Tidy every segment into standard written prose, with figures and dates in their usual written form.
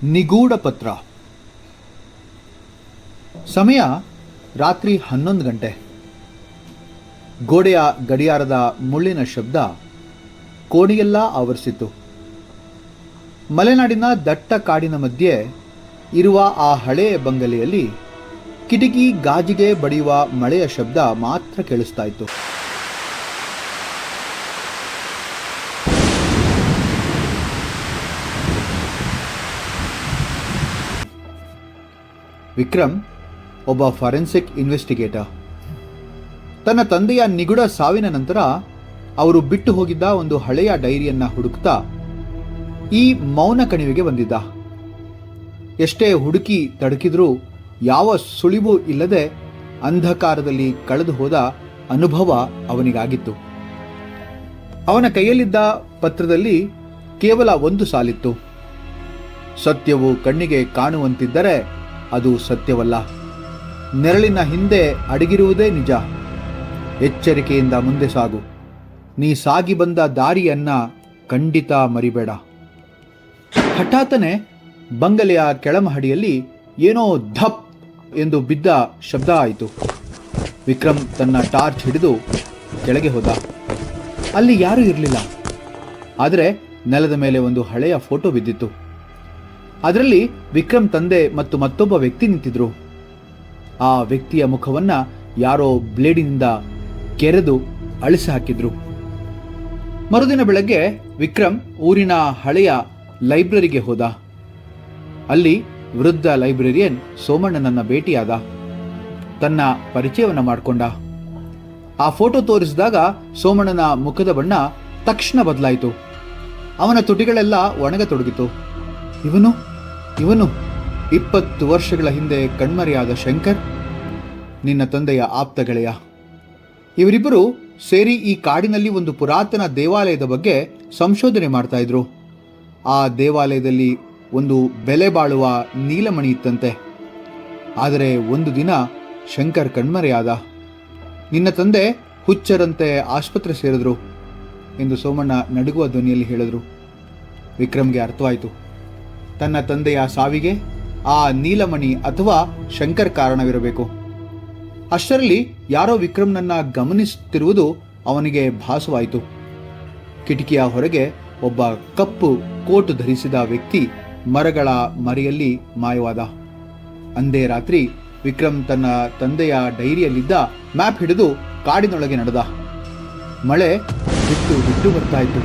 ನಿಗೂಢ ಪತ್ರ. ಸಮಯ ರಾತ್ರಿ 11 ಗಂಟೆ. ಗೋಡೆಯ ಗಡಿಯಾರದ ಮುಳ್ಳಿನ ಶಬ್ದ ಕೋಣೆಯೆಲ್ಲ ಆವರಿಸಿತು. ಮಲೆನಾಡಿನ ದಟ್ಟ ಕಾಡಿನ ಮಧ್ಯೆ ಇರುವ ಆ ಹಳೆಯ ಬಂಗಲೆಯಲ್ಲಿ ಕಿಟಕಿ ಗಾಜಿಗೆ ಬಡಿಯುವ ಮಳೆಯ ಶಬ್ದ ಮಾತ್ರ ಕೇಳಿಸ್ತಾ ಇತ್ತು. ವಿಕ್ರಮ್ ಒಬ್ಬ ಫಾರೆನ್ಸಿಕ್ ಇನ್ವೆಸ್ಟಿಗೇಟರ್. ತನ್ನ ತಂದೆಯ ನಿಗೂಢ ಸಾವಿನ ನಂತರ ಅವರು ಬಿಟ್ಟು ಹೋಗಿದ್ದ ಒಂದು ಹಳೆಯ ಡೈರಿಯನ್ನ ಹುಡುಕ್ತಾ ಈ ಮೌನ ಕಣಿವೆಗೆ ಬಂದಿದ್ದ. ಎಷ್ಟೇ ಹುಡುಕಿ ತಡಕಿದ್ರೂ ಯಾವ ಸುಳಿವು ಇಲ್ಲದೆ ಅಂಧಕಾರದಲ್ಲಿ ಕಳೆದು ಹೋದ ಅನುಭವ ಅವನಿಗಾಗಿತ್ತು. ಅವನ ಕೈಯಲ್ಲಿದ್ದ ಪತ್ರದಲ್ಲಿ ಕೇವಲ ಒಂದು ಸಾಲಿತ್ತು: ಸತ್ಯವು ಕಣ್ಣಿಗೆ ಕಾಣುವಂತಿದ್ದರೆ ಅದು ಸತ್ಯವಲ್ಲ. ನೆರಳಿನ ಹಿಂದೆ ಅಡಗಿರುವುದೇ ನಿಜ. ಎಚ್ಚರಿಕೆಯಿಂದ ಮುಂದೆ ಸಾಗು. ನೀ ಸಾಗಿ ಬಂದ ದಾರಿಯನ್ನ ಖಂಡಿತ ಮರಿಬೇಡ. ಹಠಾತ್ತನೆ ಬಂಗಲೆಯ ಕೆಳಮಹಡಿಯಲ್ಲಿ ಏನೋ ಧಪ್ ಎಂದು ಬಿದ್ದ ಶಬ್ದ ಆಯಿತು. ವಿಕ್ರಮ್ ತನ್ನ ಟಾರ್ಚ್ ಹಿಡಿದು ಕೆಳಗೆ ಹೋದ. ಅಲ್ಲಿ ಯಾರೂ ಇರಲಿಲ್ಲ. ಆದರೆ ನೆಲದ ಮೇಲೆ ಒಂದು ಹಳೆಯ ಫೋಟೋ ಬಿದ್ದಿತ್ತು. ಅದರಲ್ಲಿ ವಿಕ್ರಮ್ ತಂದೆ ಮತ್ತು ಮತ್ತೊಬ್ಬ ವ್ಯಕ್ತಿ ನಿಂತಿದ್ರು. ಆ ವ್ಯಕ್ತಿಯ ಮುಖವನ್ನ ಯಾರೋ ಬ್ಲೇಡಿನಿಂದ ಕೆರೆದು ಅಳಿಸಿ ಹಾಕಿದ್ರು. ಮರುದಿನ ಬೆಳಗ್ಗೆ ವಿಕ್ರಮ್ ಊರಿನ ಹಳೆಯ ಲೈಬ್ರರಿಗೆ ಹೋದ. ಅಲ್ಲಿ ವೃದ್ಧ ಲೈಬ್ರರಿಯನ್ ಸೋಮಣ್ಣನನ್ನ ಭೇಟಿಯಾದ. ತನ್ನ ಪರಿಚಯವನ್ನ ಮಾಡಿಕೊಂಡ. ಆ ಫೋಟೋ ತೋರಿಸಿದಾಗ ಸೋಮಣ್ಣನ ಮುಖದ ಬಣ್ಣ ತಕ್ಷಣ ಬದಲಾಯಿತು. ಅವನ ತುಟಿಗಳೆಲ್ಲ ಒಣಗತೊಡಗಿತು. ಇವನು 20 ವರ್ಷಗಳ ಹಿಂದೆ ಕಣ್ಮರೆಯಾದ ಶಂಕರ್, ನಿನ್ನ ತಂದೆಯ ಆಪ್ತ ಗೆಳೆಯ. ಇವರಿಬ್ಬರು ಸೇರಿ ಈ ಕಾಡಿನಲ್ಲಿ ಒಂದು ಪುರಾತನ ದೇವಾಲಯದ ಬಗ್ಗೆ ಸಂಶೋಧನೆ ಮಾಡ್ತಾ ಇದ್ರು. ಆ ದೇವಾಲಯದಲ್ಲಿ ಒಂದು ಬೆಲೆ ಬಾಳುವ ನೀಲಮಣಿ ಇತ್ತಂತೆ. ಆದರೆ ಒಂದು ದಿನ ಶಂಕರ್ ಕಣ್ಮರೆಯಾದ. ನಿನ್ನ ತಂದೆ ಹುಚ್ಚರಂತೆ ಆಸ್ಪತ್ರೆ ಸೇರಿದ್ರು ಎಂದು ಸೋಮಣ್ಣ ನಡುಗುವ ಧ್ವನಿಯಲ್ಲಿ ಹೇಳಿದ್ರು. ವಿಕ್ರಮ್ಗೆ ಅರ್ಥವಾಯಿತು. ತನ್ನ ತಂದೆಯ ಸಾವಿಗೆ ಆ ನೀಲಮಣಿ ಅಥವಾ ಶಂಕರ್ ಕಾರಣವಿರಬೇಕು. ಅಷ್ಟರಲ್ಲಿ ಯಾರೋ ವಿಕ್ರಮ್ನನ್ನ ಗಮನಿಸುತ್ತಿರುವುದು ಅವನಿಗೆ ಭಾಸವಾಯಿತು. ಕಿಟಕಿಯ ಹೊರಗೆ ಒಬ್ಬ ಕಪ್ಪು ಕೋಟು ಧರಿಸಿದ ವ್ಯಕ್ತಿ ಮರಗಳ ಮರೆಯಲ್ಲಿ ಮಾಯವಾದ. ಅಂದೇ ರಾತ್ರಿ ವಿಕ್ರಮ್ ತನ್ನ ತಂದೆಯ ಡೈರಿಯಲ್ಲಿದ್ದ ಮ್ಯಾಪ್ ಹಿಡಿದು ಕಾಡಿನೊಳಗೆ ನಡೆದ. ಮಳೆ ಬಿಟ್ಟು ಬಿಟ್ಟು ಬರ್ತಾ ಇತ್ತು.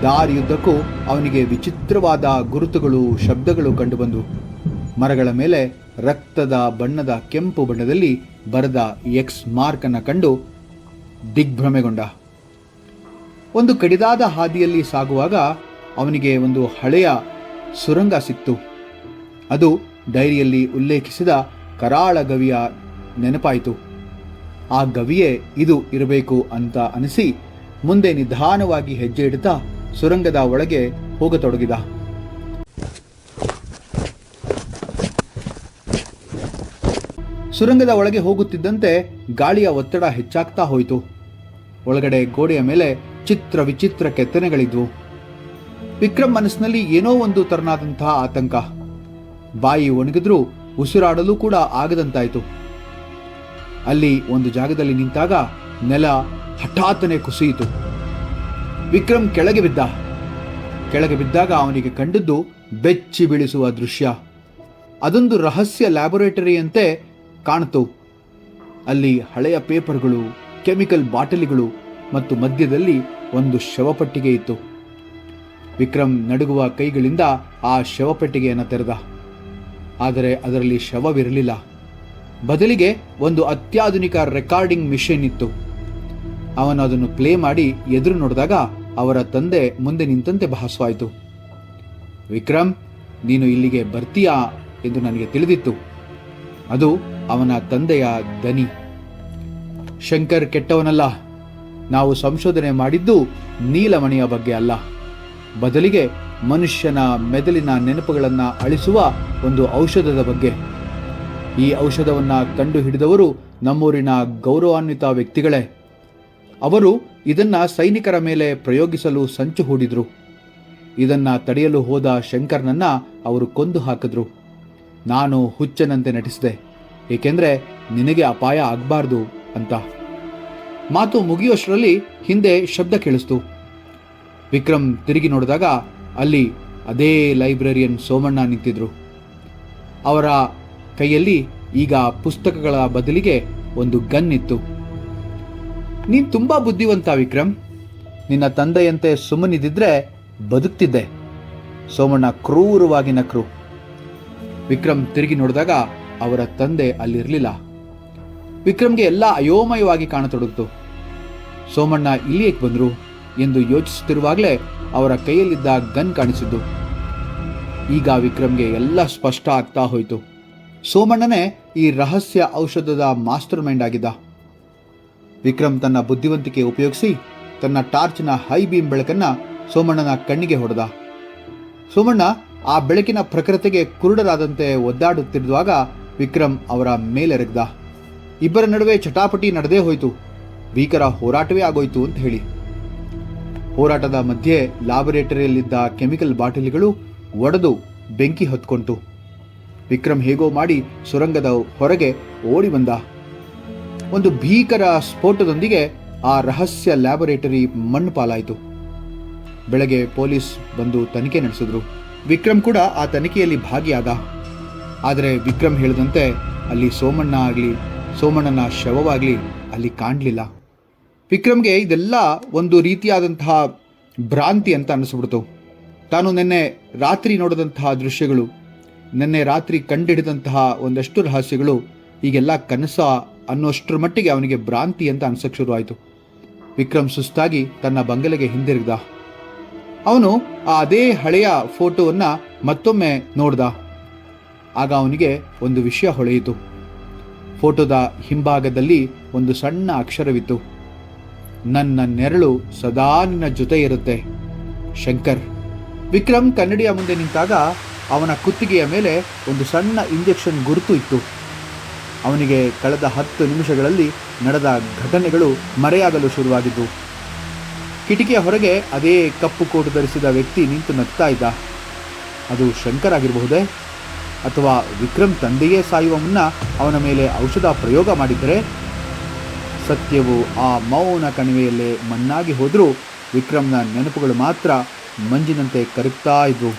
ದಾರಿಯುದ್ದಕ್ಕೂ ಅವನಿಗೆ ವಿಚಿತ್ರವಾದ ಗುರುತುಗಳು, ಶಬ್ದಗಳು ಕಂಡುಬಂದು ಮರಗಳ ಮೇಲೆ ರಕ್ತದ ಬಣ್ಣದ ಕೆಂಪು ಬಣ್ಣದಲ್ಲಿ ಬರೆದ ಎಕ್ಸ್ ಮಾರ್ಕ್ ಅನ್ನು ಕಂಡು ದಿಗ್ಭ್ರಮೆಗೊಂಡ. ಒಂದು ಕಡಿದಾದ ಹಾದಿಯಲ್ಲಿ ಸಾಗುವಾಗ ಅವನಿಗೆ ಒಂದು ಹಳೆಯ ಸುರಂಗ ಸಿಕ್ತು. ಅದು ಡೈರಿಯಲ್ಲಿ ಉಲ್ಲೇಖಿಸಿದ ಕರಾಳ ಗವಿಯ ನೆನಪಾಯಿತು. ಆ ಗವಿಯೇ ಇದು ಇರಬೇಕು ಅಂತ ಅನಿಸಿ ಮುಂದೆ ನಿಧಾನವಾಗಿ ಹೆಜ್ಜೆ ಇಡುತ್ತಾ ಸುರಂಗದ ಒಳಗೆ ಹೋಗತೊಡಗಿದ. ಸುರಂಗದ ಒಳಗೆ ಹೋಗುತ್ತಿದ್ದಂತೆ ಗಾಳಿಯ ಒತ್ತಡ ಹೆಚ್ಚಾಗ್ತಾ ಹೋಯಿತು. ಒಳಗಡೆ ಗೋಡೆಯ ಮೇಲೆ ಚಿತ್ರ ವಿಚಿತ್ರ ಕೆತ್ತನೆಗಳಿದ್ವು. ವಿಕ್ರಮ್ ಮನಸ್ಸಿನಲ್ಲಿ ಏನೋ ಒಂದು ತರನಾದಂತಹ ಆತಂಕ. ಬಾಯಿ ಒಣಗಿದ್ರೂ ಉಸಿರಾಡಲು ಕೂಡ ಆಗದಂತಾಯಿತು. ಅಲ್ಲಿ ಒಂದು ಜಾಗದಲ್ಲಿ ನಿಂತಾಗ ನೆಲ ಹಠಾತ್ತನೆ ಕುಸಿಯಿತು. ವಿಕ್ರಮ್ ಕೆಳಗೆ ಬಿದ್ದಾಗ ಅವನಿಗೆ ಕಂಡದ್ದು ಬೆಚ್ಚಿ ಬೀಳಿಸುವ ದೃಶ್ಯ. ಅದೊಂದು ರಹಸ್ಯ ಲ್ಯಾಬೊರೇಟರಿಯಂತೆ ಕಾಣಿತು. ಅಲ್ಲಿ ಹಳೆಯ ಪೇಪರ್ಗಳು, ಕೆಮಿಕಲ್ ಬಾಟಲಿಗಳು ಮತ್ತು ಮಧ್ಯದಲ್ಲಿ ಒಂದು ಶವಪೆಟ್ಟಿಗೆ ಇತ್ತು. ವಿಕ್ರಮ್ ನಡುಗುವ ಕೈಗಳಿಂದ ಆ ಶವಪೆಟ್ಟಿಗೆಯನ್ನು ತೆರೆದ. ಆದರೆ ಅದರಲ್ಲಿ ಶವವಿರಲಿಲ್ಲ. ಬದಲಿಗೆ ಒಂದು ಅತ್ಯಾಧುನಿಕ ರೆಕಾರ್ಡಿಂಗ್ ಮಿಷನ್ ಇತ್ತು. ಅವನು ಅದನ್ನು ಪ್ಲೇ ಮಾಡಿ ಎದುರು ನೋಡಿದಾಗ ಅವರ ತಂದೆ ಮುಂದೆ ನಿಂತಂತೆ ಭಾಸವಾಯಿತು. ವಿಕ್ರಮ್, ನೀನು ಇಲ್ಲಿಗೆ ಬರ್ತೀಯಾ ಎಂದು ನನಗೆ ತಿಳಿದಿತ್ತು. ಅದು ಅವನ ತಂದೆಯ ದನಿ. ಶಂಕರ್ ಕೆಟ್ಟವನಲ್ಲ. ನಾವು ಸಂಶೋಧನೆ ಮಾಡಿದ್ದು ನೀಲಮಣಿಯ ಬಗ್ಗೆ ಅಲ್ಲ, ಬದಲಿಗೆ ಮನುಷ್ಯನ ಮೆದುಳಿನ ನೆನಪುಗಳನ್ನು ಅಳಿಸುವ ಒಂದು ಔಷಧದ ಬಗ್ಗೆ. ಈ ಔಷಧವನ್ನು ಕಂಡುಹಿಡಿದವರು ನಮ್ಮೂರಿನ ಗೌರವಾನ್ವಿತ ವ್ಯಕ್ತಿಗಳೇ. ಅವರು ಇದನ್ನ ಸೈನಿಕರ ಮೇಲೆ ಪ್ರಯೋಗಿಸಲು ಸಂಚು ಹೂಡಿದ್ರು. ಇದನ್ನ ತಡೆಯಲು ಹೋದ ಶಂಕರ್ನನ್ನ ಅವರು ಕೊಂದು ಹಾಕಿದ್ರು. ನಾನು ಹುಚ್ಚನಂತೆ ನಟಿಸಿದೆ, ಏಕೆಂದರೆ ನಿನಗೆ ಅಪಾಯ ಆಗಬಾರ್ದು ಅಂತ. ಮಾತು ಮುಗಿಯುವಷ್ಟರಲ್ಲಿ ಹಿಂದೆ ಶಬ್ದ ಕೇಳಿಸ್ತು. ವಿಕ್ರಮ್ ತಿರುಗಿ ನೋಡಿದಾಗ ಅಲ್ಲಿ ಅದೇ ಲೈಬ್ರರಿಯನ್ ಸೋಮಣ್ಣ ನಿಂತಿದ್ರು. ಅವರ ಕೈಯಲ್ಲಿ ಈಗ ಪುಸ್ತಕಗಳ ಬದಲಿಗೆ ಒಂದು ಗನ್ ಇತ್ತು. ನೀನು ತುಂಬ ಬುದ್ಧಿವಂತ ವಿಕ್ರಮ್, ನಿನ್ನ ತಂದೆಯಂತೆ ಸುಮ್ಮನಿದ್ದಿದ್ರೆ ಬದುಕ್ತಿದ್ದೆ, ಸೋಮಣ್ಣ ಕ್ರೂರವಾಗಿ ನಕ್ರು. ವಿಕ್ರಮ್ ತಿರುಗಿ ನೋಡಿದಾಗ ಅವರ ತಂದೆ ಅಲ್ಲಿರಲಿಲ್ಲ. ವಿಕ್ರಮ್ಗೆ ಎಲ್ಲ ಅಯೋಮಯವಾಗಿ ಕಾಣತೊಡಗಿತು. ಸೋಮಣ್ಣ ಇಲ್ಲಿ ಏಕೆ ಬಂದ್ರು ಎಂದು ಯೋಚಿಸುತ್ತಿರುವಾಗಲೇ ಅವರ ಕೈಯಲ್ಲಿದ್ದ ಗನ್ ಕಾಣಿಸಿದ್ದು. ಈಗ ವಿಕ್ರಮ್ಗೆ ಎಲ್ಲ ಸ್ಪಷ್ಟ ಆಗ್ತಾ ಹೋಯಿತು. ಸೋಮಣ್ಣನೇ ಈ ರಹಸ್ಯ ಔಷಧದ ಮಾಸ್ಟರ್ ಮೈಂಡ್ ಆಗಿದ್ದ. ವಿಕ್ರಮ್ ತನ್ನ ಬುದ್ಧಿವಂತಿಕೆ ಉಪಯೋಗಿಸಿ ತನ್ನ ಟಾರ್ಚ್ನ ಹೈ ಬೀಮ್ ಬೆಳಕನ್ನು ಸೋಮಣ್ಣನ ಕಣ್ಣಿಗೆ ಹೊಡೆದ. ಸೋಮಣ್ಣ ಆ ಬೆಳಕಿನ ಪ್ರಖರತೆಗೆ ಕುರುಡರಾದಂತೆ ಒದ್ದಾಡುತ್ತಿರುವಾಗ ವಿಕ್ರಮ್ ಅವರ ಮೇಲೆರಗ್ದ. ಇಬ್ಬರ ನಡುವೆ ಚಟಾಪಟಿ ನಡೆದೇ ಹೋಯಿತು. ಭೀಕರ ಹೋರಾಟವೇ ಆಗೋಯ್ತು ಅಂತ ಹೇಳಿ. ಹೋರಾಟದ ಮಧ್ಯೆ ಲ್ಯಾಬೊರೇಟರಿಯಲ್ಲಿದ್ದ ಕೆಮಿಕಲ್ ಬಾಟಲಿಗಳು ಒಡೆದು ಬೆಂಕಿ ಹೊತ್ಕೊಂತು. ವಿಕ್ರಮ್ ಹೇಗೋ ಮಾಡಿ ಸುರಂಗದ ಹೊರಗೆ ಓಡಿ ಬಂದ. ಒಂದು ಭೀಕರ ಸ್ಫೋಟದೊಂದಿಗೆ ಆ ರಹಸ್ಯ ಲ್ಯಾಬೊರೇಟರಿ ಮಣ್ಣು ಪಾಲಾಯಿತು. ಬೆಳಗ್ಗೆ ಪೊಲೀಸ್ ಬಂದು ತನಿಖೆ ನಡೆಸಿದ್ರು. ವಿಕ್ರಮ್ ಕೂಡ ಆ ತನಿಖೆಯಲ್ಲಿ ಭಾಗಿಯಾದ. ಆದರೆ ವಿಕ್ರಮ್ ಹೇಳಿದಂತೆ ಅಲ್ಲಿ ಸೋಮಣ್ಣ ಆಗಲಿ ಸೋಮಣ್ಣನ ಶವವಾಗಲಿ ಅಲ್ಲಿ ಕಾಣಲಿಲ್ಲ. ವಿಕ್ರಮ್ಗೆ ಇದೆಲ್ಲ ಒಂದು ರೀತಿಯಾದಂತಹ ಭ್ರಾಂತಿ ಅಂತ ಅನಿಸ್ಬಿಡ್ತು. ತಾನು ನಿನ್ನೆ ರಾತ್ರಿ ನೋಡಿದಂತಹ ದೃಶ್ಯಗಳು, ನಿನ್ನೆ ರಾತ್ರಿ ಕಂಡಿಡಿದಂತಹ ಒಂದಷ್ಟು ರಹಸ್ಯಗಳು ಈಗೆಲ್ಲ ಕನಸ ಅನ್ನೋಷ್ಟರ ಮಟ್ಟಿಗೆ ಅವನಿಗೆ ಭ್ರಾಂತಿ ಅಂತ ಅನ್ಸಕ್ಕೆ ಶುರುವಾಯಿತು. ವಿಕ್ರಮ್ ಸುಸ್ತಾಗಿ ತನ್ನ ಬಂಗಲೆಗೆ ಹಿಂದಿರುಗ್ದ. ಅವನು ಅದೇ ಹಳೆಯ ಫೋಟೋವನ್ನು ಮತ್ತೊಮ್ಮೆ ನೋಡ್ದ. ಆಗ ಅವನಿಗೆ ಒಂದು ವಿಷಯ ಹೊಳೆಯಿತು. ಫೋಟೋದ ಹಿಂಭಾಗದಲ್ಲಿ ಒಂದು ಸಣ್ಣ ಅಕ್ಷರವಿತ್ತು. ನನ್ನ ನೆರಳು ಸದಾ ನಿನ್ನ ಜೊತೆ ಇರುತ್ತೆ, ಶಂಕರ್. ವಿಕ್ರಮ್ ಕನ್ನಡಿಯ ಮುಂದೆ ನಿಂತಾಗ ಅವನ ಕುತ್ತಿಗೆಯ ಮೇಲೆ ಒಂದು ಸಣ್ಣ ಇಂಜೆಕ್ಷನ್ ಗುರುತು ಇತ್ತು. ಅವನಿಗೆ ಕಳೆದ 10 ನಿಮಿಷಗಳಲ್ಲಿ ನಡೆದ ಘಟನೆಗಳು ಮರೆಯಾಗಲು ಶುರುವಾಗಿದ್ದು. ಕಿಟಕಿಯ ಹೊರಗೆ ಅದೇ ಕಪ್ಪು ಕೋಟು ಧರಿಸಿದ ವ್ಯಕ್ತಿ ನಿಂತು ನಗ್ತಾ ಇದ್ದ. ಅದು ಶಂಕರ್ ಆಗಿರಬಹುದೇ? ಅಥವಾ ವಿಕ್ರಮ್ ತಂದೆಯೇ ಸಾಯುವ ಮುನ್ನ ಅವನ ಮೇಲೆ ಔಷಧ ಪ್ರಯೋಗ ಮಾಡಿದ್ದರೆ? ಸತ್ಯವು ಆ ಮೌನ ಕಣಿವೆಯಲ್ಲೇ ಮಣ್ಣಾಗಿ ಹೋದರೂ ವಿಕ್ರಮ್ನ ನೆನಪುಗಳು ಮಾತ್ರ ಮಂಜಿನಂತೆ ಕರಗ್ತಾ ಇದ್ವು.